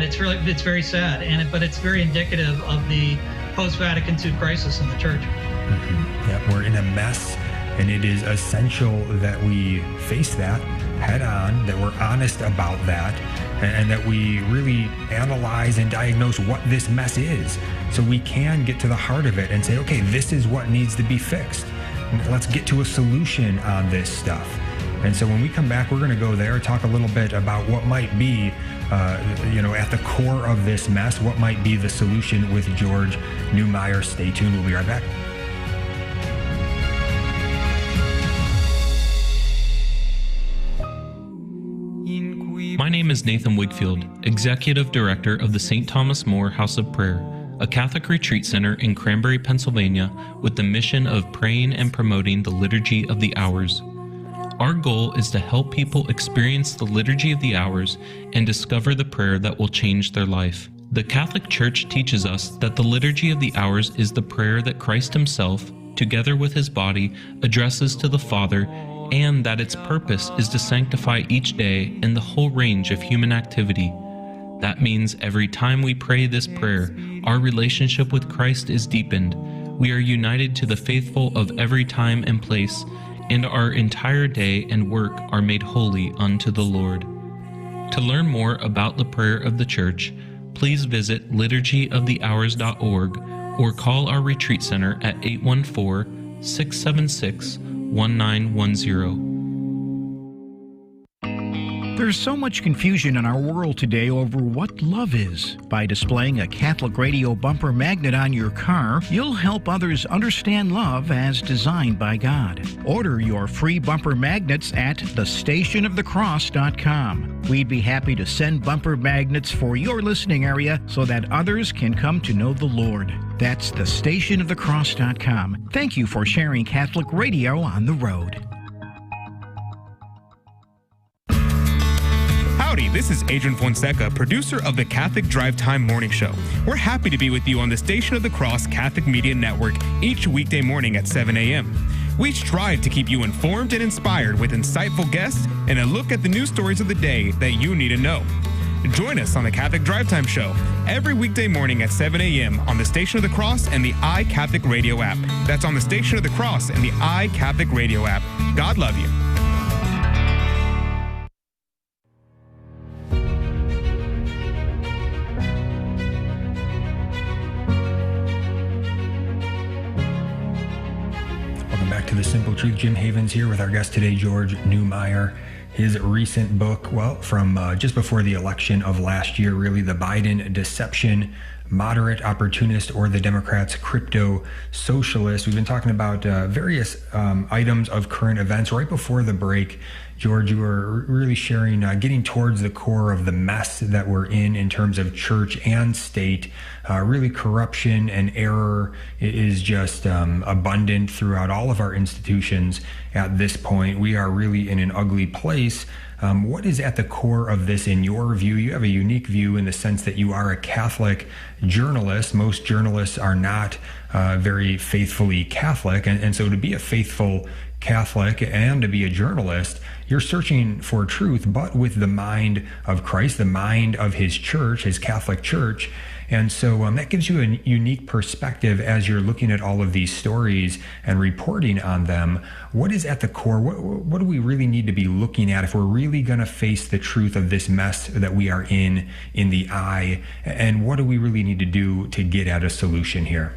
Speaker 4: it's very sad, but it's very indicative of the post-Vatican II crisis in the church.
Speaker 1: Yeah, we're in a mess, and it is essential that we face that head on, that we're honest about that, and that we really analyze and diagnose what this mess is, so we can get to the heart of it and say, okay, this is what needs to be fixed. Let's get to a solution on this stuff. And so when we come back, we're going to go there, talk a little bit about what might be, at the core of this mess, what might be the solution with George Neumayr. Stay tuned. We'll be right back.
Speaker 15: My name is Nathan Whitfield, Executive Director of the St. Thomas More House of Prayer, a Catholic retreat center in Cranberry, Pennsylvania, with the mission of praying and promoting the Liturgy of the Hours. Our goal is to help people experience the Liturgy of the Hours and discover the prayer that will change their life. The Catholic Church teaches us that the Liturgy of the Hours is the prayer that Christ Himself, together with His body, addresses to the Father, and that its purpose is to sanctify each day and the whole range of human activity. That means every time we pray this prayer, our relationship with Christ is deepened. We are united to the faithful of every time and place, and our entire day and work are made holy unto the Lord. To learn more about the prayer of the Church, please visit liturgyofthehours.org or call our retreat center at 814-676-1910.
Speaker 14: There's so much confusion in our world today over what love is. By displaying a Catholic radio bumper magnet on your car, you'll help others understand love as designed by God. Order your free bumper magnets at thestationofthecross.com. We'd be happy to send bumper magnets for your listening area so that others can come to know the Lord. That's thestationofthecross.com. Thank you for sharing Catholic radio on the road.
Speaker 16: Howdy, this is Adrian Fonseca, producer of the Catholic Drive Time Morning Show. We're happy to be with you on the Station of the Cross Catholic Media Network each weekday morning at 7 a.m. We strive to keep you informed and inspired with insightful guests and a look at the news stories of the day that you need to know. Join us on the Catholic Drive Time Show every weekday morning at 7 a.m. on the Station of the Cross and the iCatholic Radio app. That's on the Station of the Cross and the iCatholic Radio app. God love you.
Speaker 1: To the Simple Truth. Jim Havens here with our guest today, George Neumayr. His recent book, from just before the election of last year, really, The Biden Deception, Moderate, Opportunist, or the Democrats' Crypto-Socialist. We've been talking about various items of current events. Right before the break, George, you were really sharing, getting towards the core of the mess that we're in terms of church and state. Really, corruption and error is just abundant throughout all of our institutions at this point. We are really in an ugly place. What is at the core of this in your view? You have a unique view in the sense that you are a Catholic journalist. Most journalists are not very faithfully Catholic. And so to be a faithful Catholic and to be a journalist, you're searching for truth, but with the mind of Christ, the mind of His church, His Catholic Church. And so that gives you a unique perspective as you're looking at all of these stories and reporting on them. What is at the core? What do we really need to be looking at if we're really going to face the truth of this mess that we are in the eye? And what do we really need to do to get at a solution here?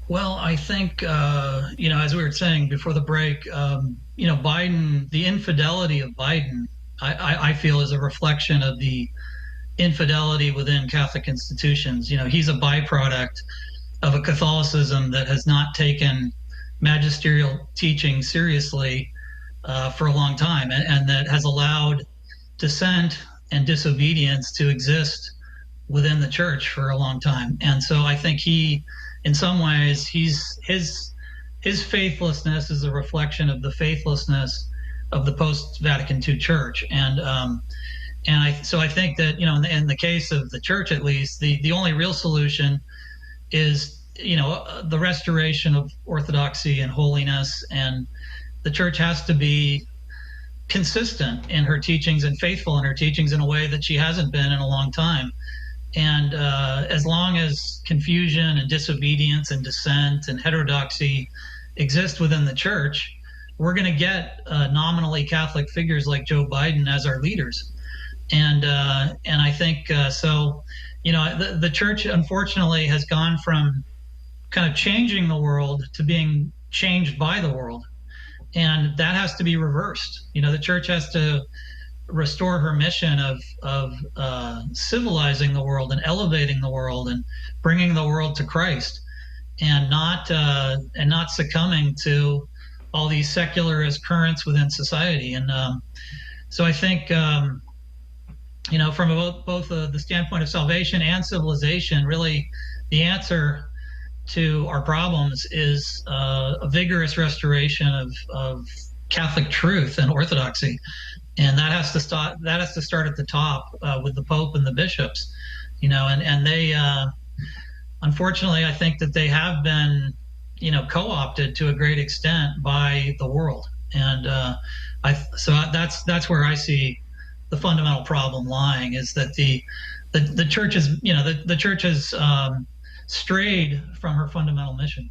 Speaker 4: Well, I think, as we were saying before the break, Biden, the infidelity of Biden, I feel is a reflection of the infidelity within Catholic institutions. He's a byproduct of a Catholicism that has not taken magisterial teaching seriously for a long time, and that has allowed dissent and disobedience to exist within the church for a long time. And so I think he, in some ways, his faithlessness is a reflection of the faithlessness of the post-Vatican II church. And I think that, in the case of the church, at least, the only real solution is, the restoration of orthodoxy and holiness. And the church has to be consistent in her teachings and faithful in her teachings in a way that she hasn't been in a long time. And as long as confusion and disobedience and dissent and heterodoxy exist within the church, we're going to get nominally Catholic figures like Joe Biden as our leaders. And I think the church, unfortunately, has gone from kind of changing the world to being changed by the world. And that has to be reversed. The church has to restore her mission of civilizing the world and elevating the world and bringing the world to Christ, and not succumbing to all these secularist currents within society. And so I think, from both the standpoint of salvation and civilization, really the answer to our problems is a vigorous restoration of Catholic truth and orthodoxy. And that has to start at the top with the Pope and the bishops, and they, unfortunately, I think that they have been, co-opted to a great extent by the world. And so that's where I see the fundamental problem lying, is that the church is, the church has strayed from her fundamental mission.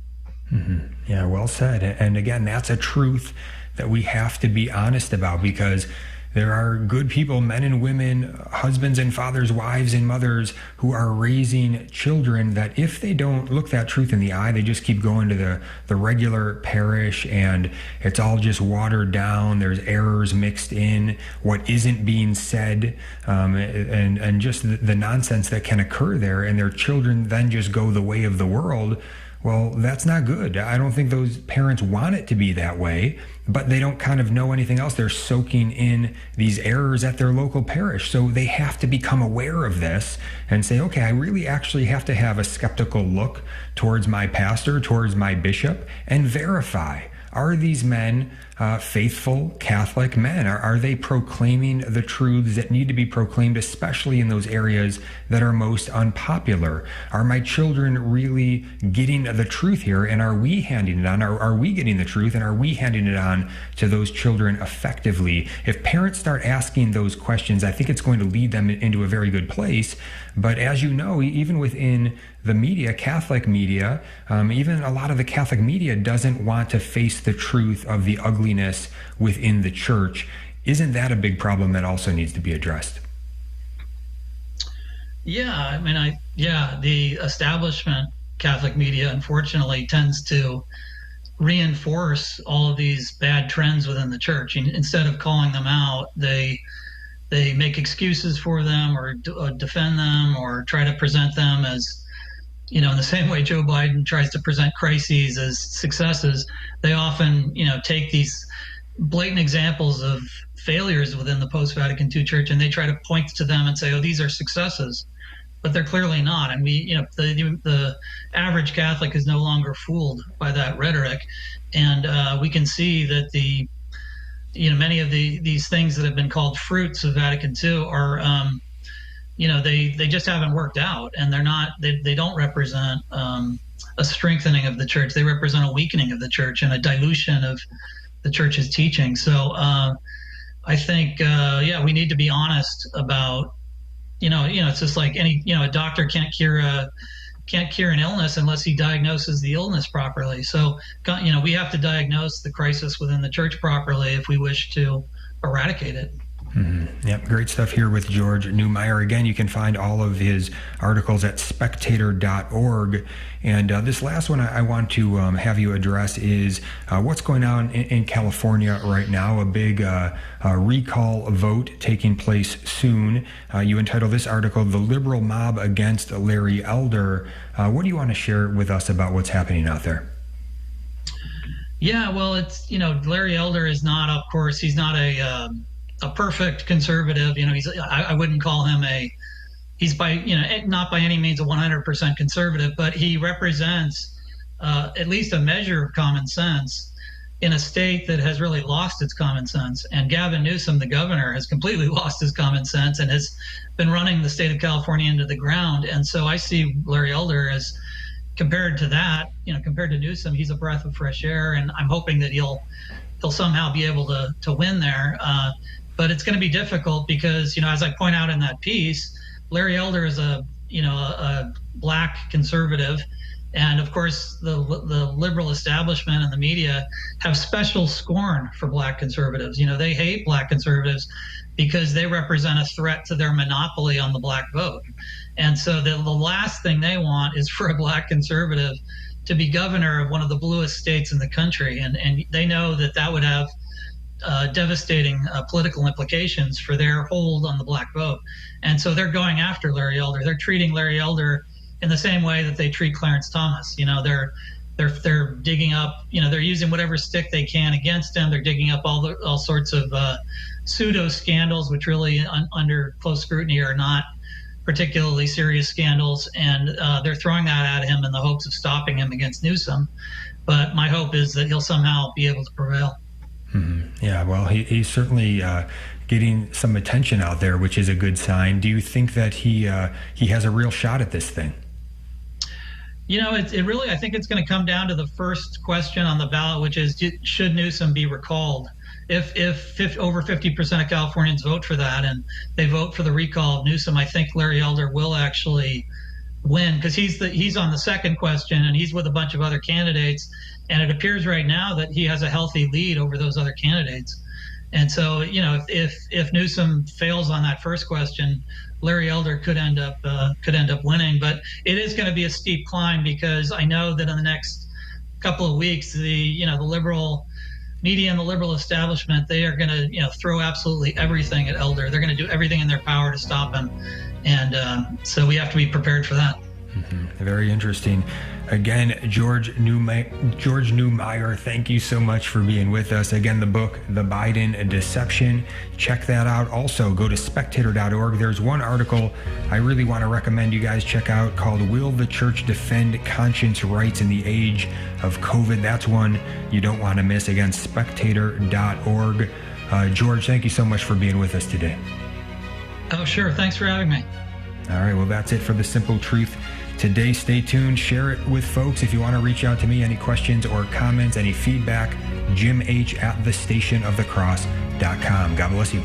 Speaker 1: Mm-hmm. Yeah, well said. And again, that's a truth that we have to be honest about, because there are good people, men and women, husbands and fathers, wives and mothers, who are raising children that if they don't look that truth in the eye, they just keep going to the regular parish, and it's all just watered down. There's errors mixed in, what isn't being said, and just the nonsense that can occur there, and their children then just go the way of the world. Well, that's not good. I don't think those parents want it to be that way, but they don't kind of know anything else. They're soaking in these errors at their local parish. So they have to become aware of this and say, okay, I really actually have to have a skeptical look towards my pastor, towards my bishop, and verify, are these men faithful Catholic men? Are they proclaiming the truths that need to be proclaimed, especially in those areas that are most unpopular? Are my children really getting the truth here, and are we handing it on? Are we getting the truth, and are we handing it on to those children effectively? If parents start asking those questions, I think it's going to lead them into a very good place. But as you know, even within the media, Catholic media, even a lot of the Catholic media doesn't want to face the truth of the ugliness within the church. Isn't that a big problem that also needs to be addressed?
Speaker 4: Yeah, the establishment Catholic media, unfortunately, tends to reinforce all of these bad trends within the church. And instead of calling them out, they make excuses for them, or defend them, or try to present them as, in the same way Joe Biden tries to present crises as successes. They often, take these blatant examples of failures within the post-Vatican II church, and they try to point to them and say, oh, these are successes. But they're clearly not. And the average Catholic is no longer fooled by that rhetoric. And we can see that many of these things that have been called fruits of Vatican II are, they just haven't worked out, and they don't represent a strengthening of the church. They represent a weakening of the church and a dilution of the church's teaching. So I think, we need to be honest about, it's just like a doctor can't cure an illness unless he diagnoses the illness properly. So, we have to diagnose the crisis within the church properly if we wish to eradicate it.
Speaker 1: Mm-hmm. Yep, great stuff here with George Neumayr. Again, you can find all of his articles at spectator.org. And this last one I want to have you address is what's going on in California right now, a big recall vote taking place soon. You entitled this article, "The Liberal Mob Against Larry Elder." What do you want to share with us about what's happening out there? Yeah, well, it's, Larry Elder is not, of course, he's not a
Speaker 4: a perfect conservative. I wouldn't call him he's not by any means a 100% conservative, but he represents at least a measure of common sense in a state that has really lost its common sense. And Gavin Newsom, the governor, has completely lost his common sense and has been running the state of California into the ground. And so I see Larry Elder as, compared to that, compared to Newsom, he's a breath of fresh air. And I'm hoping that he'll somehow be able to win there. But it's going to be difficult because, as I point out in that piece, Larry Elder is a black conservative. And of course, the liberal establishment and the media have special scorn for black conservatives. They hate black conservatives because they represent a threat to their monopoly on the black vote. And so the last thing they want is for a black conservative to be governor of one of the bluest states in the country. And they know that would have devastating political implications for their hold on the black vote. And so they're going after Larry Elder. They're treating Larry Elder in the same way that they treat Clarence Thomas. They're digging up, they're using whatever stick they can against him. They're digging up all sorts of pseudo scandals, which really under close scrutiny are not particularly serious scandals. And they're throwing that at him in the hopes of stopping him against Newsom. But my hope is that he'll somehow be able to prevail.
Speaker 1: Mm-hmm. Yeah, well, he's certainly getting some attention out there, which is a good sign. Do you think that he has a real shot at this thing?
Speaker 4: It really, I think it's going to come down to the first question on the ballot, which is, should Newsom be recalled? If over 50% of Californians vote for that and they vote for the recall of Newsom, I think Larry Elder will actually win, because he's on the second question and he's with a bunch of other candidates. And it appears right now that he has a healthy lead over those other candidates. And so, if Newsom fails on that first question, Larry Elder could end up winning. But it is going to be a steep climb, because I know that in the next couple of weeks, the liberal media and the liberal establishment, they are going to throw absolutely everything at Elder. They're going to do everything in their power to stop him, and so we have to be prepared for that.
Speaker 1: Mm-hmm. Very interesting. Again, George Neumayr, thank you so much for being with us. Again, the book, The Biden Deception, check that out. Also, go to spectator.org. There's one article I really want to recommend you guys check out called Will the Church Defend Conscience Rights in the Age of COVID? That's one you don't want to miss. Again, spectator.org. George, thank you so much for being with us today.
Speaker 4: Oh, sure. Thanks for having me.
Speaker 1: All right. Well, that's it for The Simple Truth today. Stay tuned. Share it with folks. If you want to reach out to me, any questions or comments, any feedback, jimh@thestationofthecross.com. God bless you.